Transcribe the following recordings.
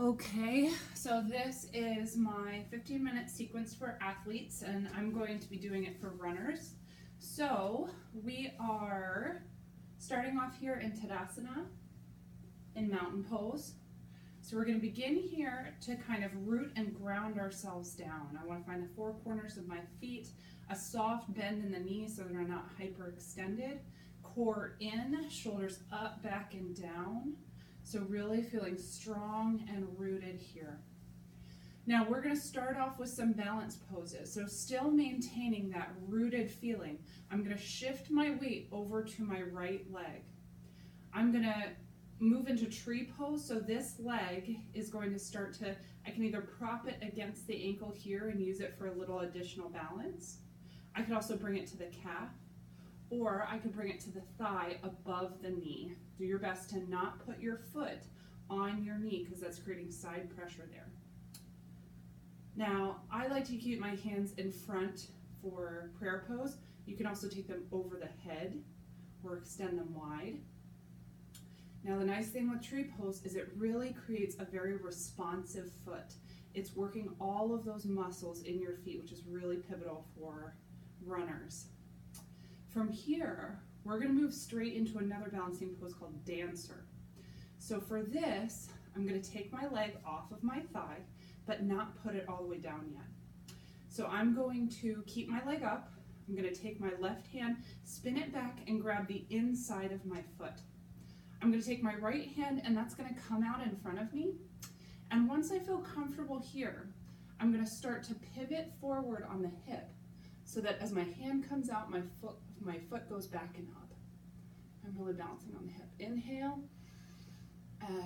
Okay, so this is my 15-minute sequence for athletes, and I'm going to be doing it for runners. So we are starting off here in Tadasana, in mountain pose. So we're going to begin here to kind of root and ground ourselves down. I want to find the four corners of my feet, a soft bend in the knees so they're not hyperextended, core in, shoulders up, back, and down. So really feeling strong and rooted here. Now we're going to start off with some balance poses. So still maintaining that rooted feeling. I'm going to shift my weight over to my right leg. I'm going to move into tree pose. So this leg is going to start to, I can either prop it against the ankle here and use it for a little additional balance. I could also bring it to the calf, or I could bring it to the thigh above the knee. Do your best to not put your foot on your knee because that's creating side pressure there. Now, I like to keep my hands in front for prayer pose. You can also take them over the head or extend them wide. Now, the nice thing with tree pose is it really creates a very responsive foot. It's working all of those muscles in your feet, which is really pivotal for runners. From here, we're going to move straight into another balancing pose called dancer. So for this, I'm going to take my leg off of my thigh, but not put it all the way down yet. So I'm going to keep my leg up. I'm going to take my left hand, spin it back, and grab the inside of my foot. I'm going to take my right hand, and that's going to come out in front of me. And once I feel comfortable here, I'm going to start to pivot forward on the hip so that as my hand comes out, my foot goes back and up. I'm really balancing on the hip. Inhale,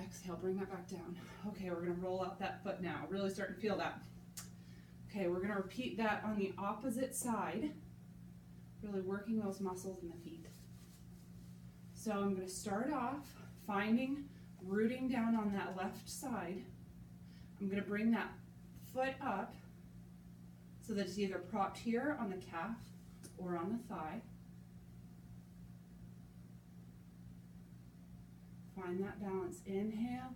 exhale, bring that back down. Okay, we're going to roll out that foot now. Really starting to feel that. Okay, we're going to repeat that on the opposite side, really working those muscles in the feet. So I'm going to start off finding, rooting down on that left side. I'm going to bring that foot up so that it's either propped here on the calf or on the thigh. Find that balance. Inhale,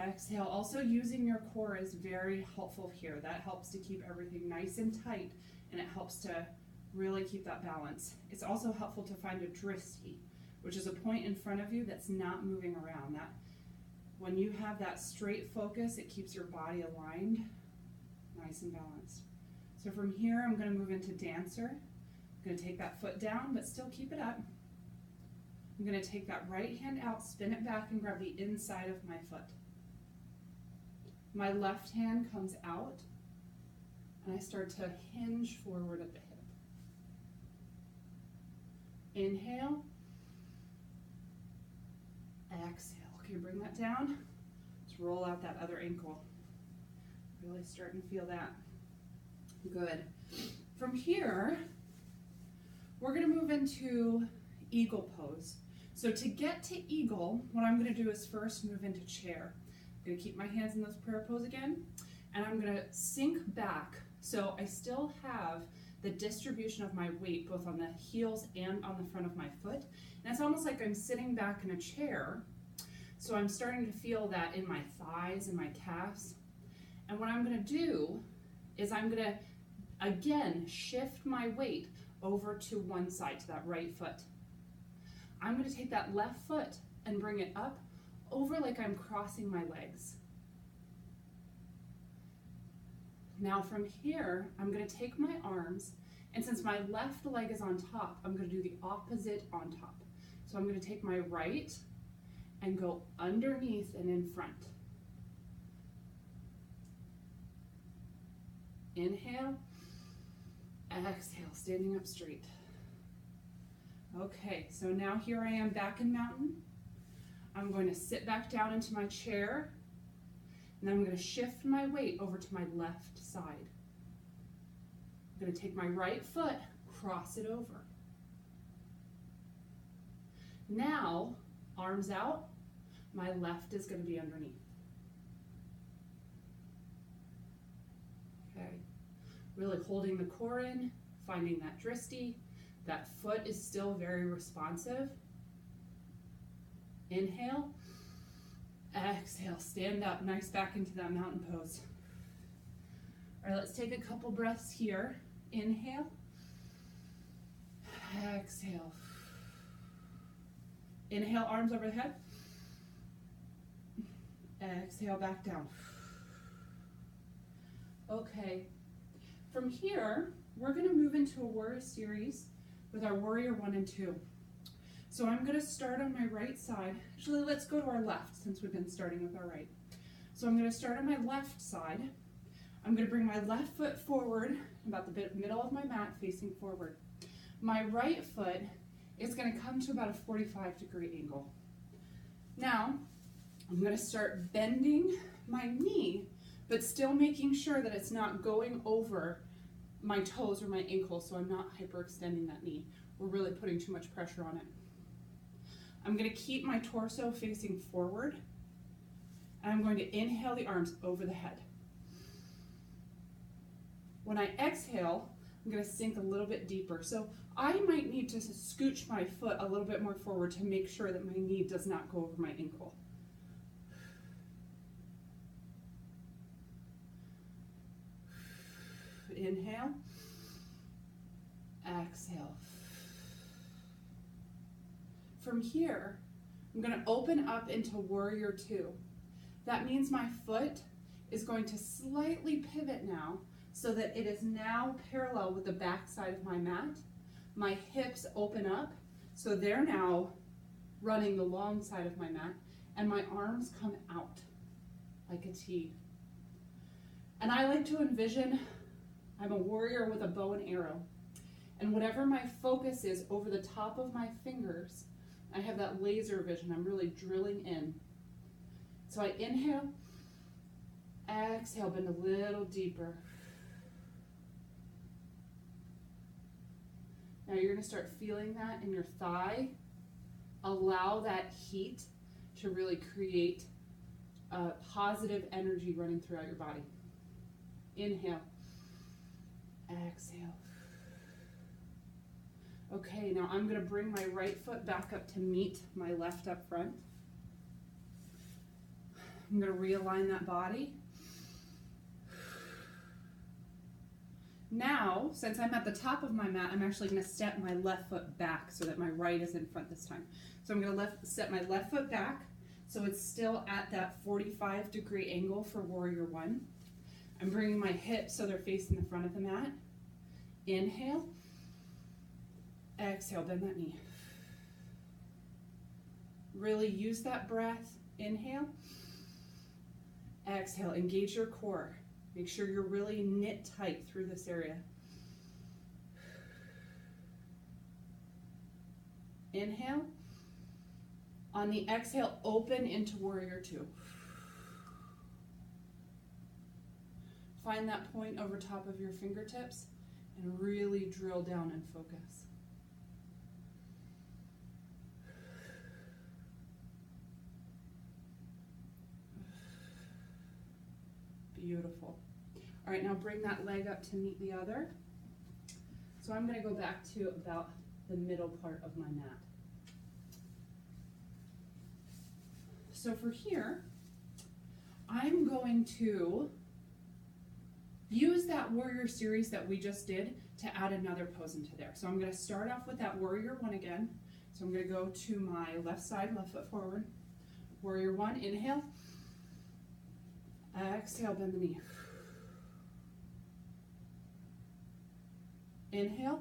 exhale. Also using your core is very helpful here. That helps to keep everything nice and tight, and it helps to really keep that balance. It's also helpful to find a dristi, which is a point in front of you that's not moving around. That when you have that straight focus, it keeps your body aligned, nice and balanced. So from here, I'm going to move into dancer. I'm going to take that foot down, but still keep it up. I'm going to take that right hand out, spin it back, and grab the inside of my foot. My left hand comes out, and I start to hinge forward at the hip. Inhale, exhale. Okay, bring that down. Let's roll out that other ankle. Really starting to feel that. Good. From here, we're going to move into eagle pose. So to get to eagle, what I'm going to do is first move into chair. I'm going to keep my hands in this prayer pose again, and I'm going to sink back so I still have the distribution of my weight both on the heels and on the front of my foot. And it's almost like I'm sitting back in a chair, so I'm starting to feel that in my thighs and my calves. And what I'm going to do is I'm going to, again, shift my weight over to one side, to that right foot. I'm going to take that left foot and bring it up over like I'm crossing my legs. Now from here, I'm going to take my arms, and since my left leg is on top, I'm going to do the opposite on top. So I'm going to take my right and go underneath and in front. Inhale, exhale, standing up straight. Okay, so now here I am back in mountain. I'm going to sit back down into my chair, and then I'm going to shift my weight over to my left side. I'm going to take my right foot, cross it over. Now, arms out, my left is going to be underneath. Okay, really holding the core in, finding that dristi. That foot is still very responsive. Inhale, Exhale, stand up, nice back into that mountain pose. All right, let's take a couple breaths here. Inhale. Exhale. Inhale, arms over the head. Exhale, back down. Okay, from here, we're gonna move into a warrior series with our warrior 1 and 2. So I'm gonna start on my right side. Actually, let's go to our left since we've been starting with our right. So I'm gonna start on my left side. I'm gonna bring my left foot forward, about the middle of my mat, facing forward. My right foot is gonna come to about a 45-degree angle. Now, I'm gonna start bending my knee, but still making sure that it's not going over my toes or my ankles, so I'm not hyperextending that knee. We're really putting too much pressure on it. I'm gonna keep my torso facing forward, and I'm going to inhale the arms over the head. When I exhale, I'm gonna sink a little bit deeper. So I might need to scooch my foot a little bit more forward to make sure that my knee does not go over my ankle. Inhale, exhale. From here, I'm going to open up into warrior 2. That means my foot is going to slightly pivot now so that it is now parallel with the back side of my mat. My hips open up, so they're now running the long side of my mat, and my arms come out like a T. And I like to envision I'm a warrior with a bow and arrow. And whatever my focus is over the top of my fingers, I have that laser vision. I'm really drilling in. So I inhale, exhale, bend a little deeper. Now you're going to start feeling that in your thigh. Allow that heat to really create a positive energy running throughout your body. Inhale. Exhale. Okay, now I'm going to bring my right foot back up to meet my left up front. I'm going to realign that body. Now, since I'm at the top of my mat, I'm actually going to step my left foot back so that my right is in front this time. So I'm going to set my left foot back so it's still at that 45-degree angle for warrior 1. I'm bringing my hips so they're facing the front of the mat. Inhale. Exhale, bend that knee. Really use that breath. Inhale. Exhale, engage your core. Make sure you're really knit tight through this area. Inhale. On the exhale, open into warrior 2. Find that point over top of your fingertips and really drill down and focus. Beautiful. All right, now bring that leg up to meet the other. So I'm going to go back to about the middle part of my mat. So for here, I'm going to use that warrior series that we just did to add another pose into there. So I'm going to start off with that warrior 1 again. So I'm going to go to my left side, left foot forward. Warrior 1, inhale. Exhale, bend the knee. Inhale.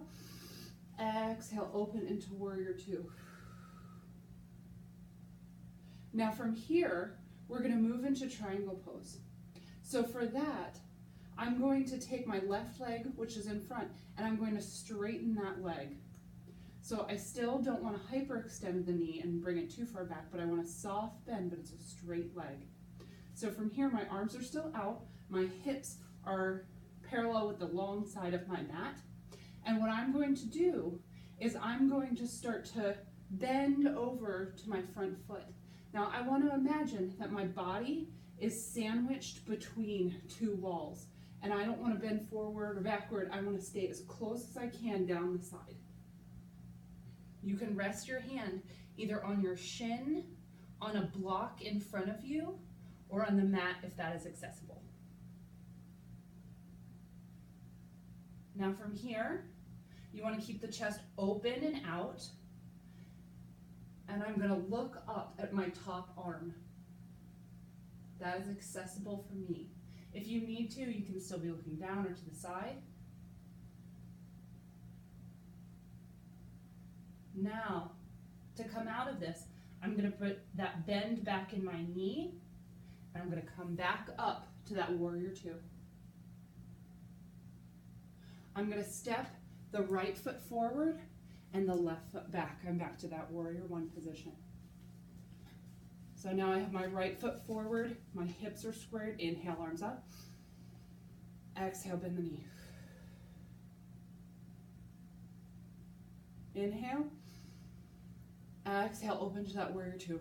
Exhale, open into warrior 2. Now from here, we're going to move into triangle pose. So for that, I'm going to take my left leg, which is in front, and I'm going to straighten that leg. So I still don't want to hyperextend the knee and bring it too far back, but I want a soft bend, but it's a straight leg. So from here, my arms are still out, my hips are parallel with the long side of my mat, and what I'm going to do is I'm going to start to bend over to my front foot. Now I want to imagine that my body is sandwiched between 2 walls, and I don't want to bend forward or backward. I want to stay as close as I can down the side. You can rest your hand either on your shin on a block in front of you or on the mat if that is accessible. Now from here, you want to keep the chest open and out, and I'm going to look up at my top arm. That is accessible for me. If you need to, you can still be looking down or to the side. Now, to come out of this, I'm going to put that bend back in my knee, and I'm going to come back up to that warrior two. I'm going to step the right foot forward and the left foot back. I'm back to that warrior one position. So now I have my right foot forward, my hips are squared, inhale, arms up. Exhale, bend the knee. Inhale. Exhale, open to that warrior two.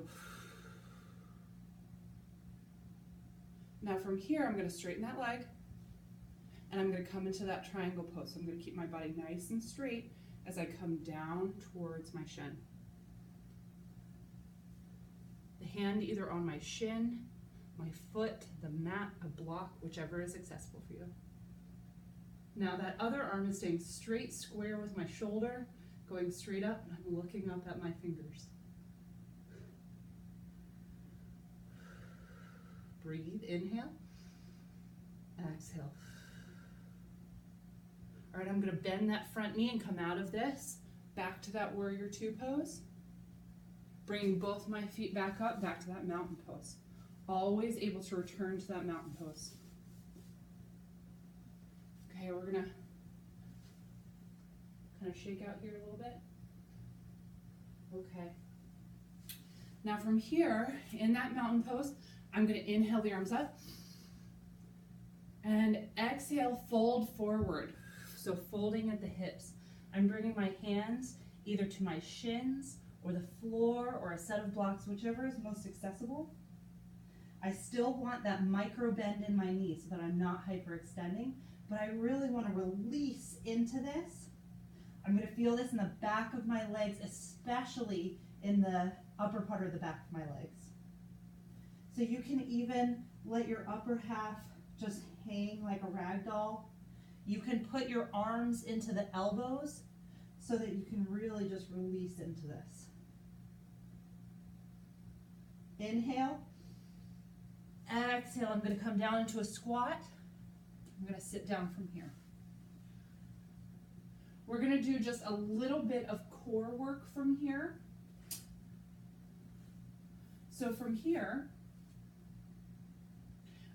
Now from here, I'm going to straighten that leg, and I'm going to come into that triangle pose. So I'm going to keep my body nice and straight as I come down towards my shin. The hand either on my shin, my foot, the mat, a block, whichever is accessible for you. Now that other arm is staying straight, square with my shoulder, going straight up, and I'm looking up at my fingers. Breathe, inhale, exhale. All right, I'm going to bend that front knee and come out of this, back to that warrior two pose. Bringing both my feet back up, back to that mountain pose. Always able to return to that mountain pose. Okay, we're going to kind of shake out here a little bit. Okay. Now from here, in that mountain pose, I'm going to inhale the arms up and exhale, fold forward. So folding at the hips. I'm bringing my hands either to my shins or the floor or a set of blocks, whichever is most accessible. I still want that micro bend in my knee so that I'm not hyperextending, but I really want to release into this. I'm going to feel this in the back of my legs, especially in the upper part of the back of my legs. So you can even let your upper half just hang like a rag doll. You can put your arms into the elbows so that you can really just release into this. Inhale. Exhale, I'm going to come down into a squat. I'm going to sit down from here. We're going to do just a little bit of core work from here. So from here,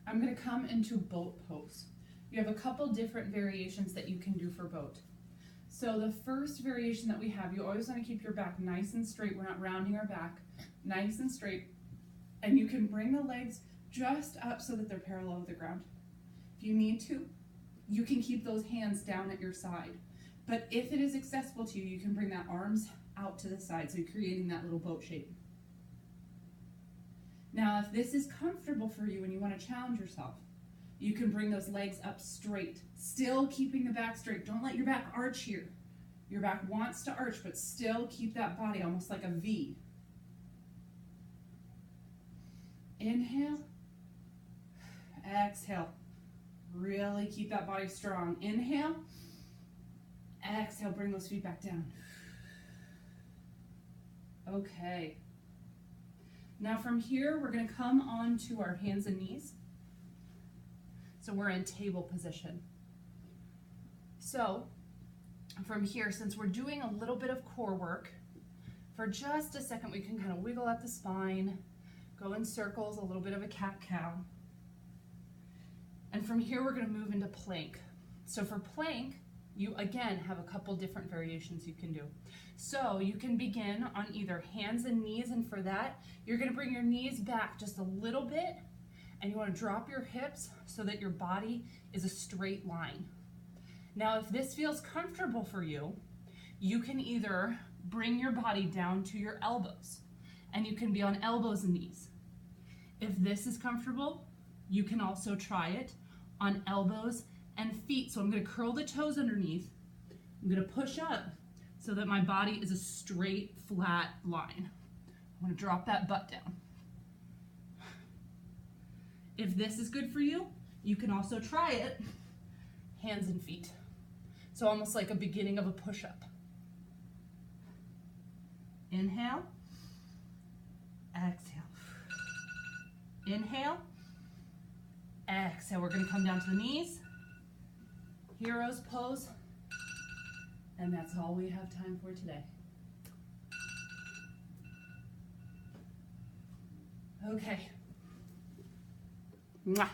I'm going to come into boat pose. You have a couple different variations that you can do for boat. So the first variation that we have, you always want to keep your back nice and straight. We're not rounding our back, nice and straight. And you can bring the legs just up so that they're parallel with the ground. If you need to, you can keep those hands down at your side. But if it is accessible to you, you can bring that arms out to the side, so you're creating that little boat shape. Now, if this is comfortable for you and you want to challenge yourself, you can bring those legs up straight, still keeping the back straight. Don't let your back arch here. Your back wants to arch, but still keep that body almost like a V. Inhale. Exhale. Really keep that body strong. Inhale. Exhale, bring those feet back down. Okay. Now from here, we're going to come on to our hands and knees. So we're in table position. So from here, since we're doing a little bit of core work, for just a second, we can kind of wiggle at the spine, go in circles, a little bit of a cat-cow. And from here, we're going to move into plank. So for plank, you again have a couple different variations you can do. So you can begin on either hands and knees, and for that, you're going to bring your knees back just a little bit, and you want to drop your hips so that your body is a straight line. Now, if this feels comfortable for you, you can either bring your body down to your elbows, and you can be on elbows and knees. If this is comfortable, you can also try it on elbows and feet. So I'm going to curl the toes underneath. I'm going to push up so that my body is a straight, flat line. I'm going to drop that butt down. If this is good for you, you can also try it hands and feet. So almost like a beginning of a push-up. Inhale, exhale. Inhale, exhale. We're gonna come down to the knees, hero's pose, and that's all we have time for today. Okay. Mwah.